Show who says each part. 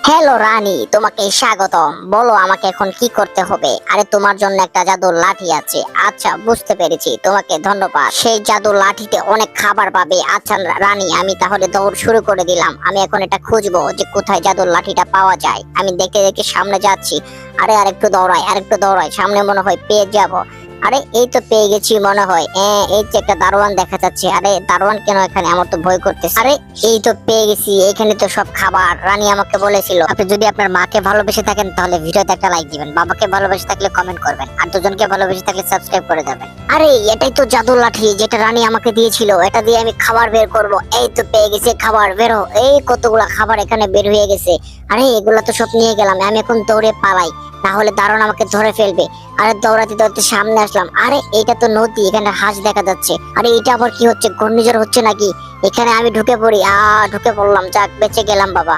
Speaker 1: Hello রানী, তোমাকে স্বাগতম। বলো আমাকে এখন কি করতে হবে? আরে তোমার জন্য একটা জাদুর লাঠি আছে। আচ্ছা, বুঝতে পেরেছি, তোমাকে ধন্যবাদ। সেই জাদুর লাঠিতে অনেক খাবার পাবে। আচ্ছা রানী, আমি তাহলে দৌড় শুরু করে দিলাম। আমি এখন এটা খুঁজবো যে কোথায় জাদুর লাঠিটা পাওয়া যায়। আমি দেখে দেখে সামনে যাচ্ছি। আরে আরেকটু দৌড়াই, আরেকটু দৌড়াই, সামনে মনে হয় পেয়ে যাব। আরে এই তো পেয়ে গেছি মনে হয়। এই তো একটা দারোয়ান দেখা যাচ্ছে। আরে দারোয়ান কেন এখানে? আমার তো ভয় করতেছে। আরে এই তো পেয়ে গেছি, এখানে তো সব খাবার। রানী আমাকে বলেছিল আপনি যদি আপনার মাকে ভালোবেসে থাকেন তাহলে ভিডিওতে একটা লাইক দিবেন, বাবাকে ভালোবেসে থাকলে কমেন্ট করবেন, আর দুজনকে ভালোবেসে থাকলে সাবস্ক্রাইব করে দেবেন। আরে এটাই তো জাদুর লাঠি যেটা রানী আমাকে দিয়েছিল। এটা দিয়ে আমি খাবার বের করব। এই তো পেয়ে গেছি খাবার, বেরো। এই কতগুলা খাবার এখানে বের হয়ে গেছে। আরে এগুলা তো সব নিয়ে গেলাম। আমি এখন দৌড়ে পালাই, না হলে দারোয়ান আমাকে ধরে ফেলবে। আরে দৌড়াতে দৌড়াতে সামনে আসলাম। আরে এটা তো নদী, এখানে হাঁস দেখা যাচ্ছে। আরে এটা আবার কি হচ্ছে? ঘূর্ণিঝড় হচ্ছে নাকি? এখানে আমি ঢুকে পড়ি। ঢুকে পড়লাম। যাক, বেঁচে গেলাম বাবা।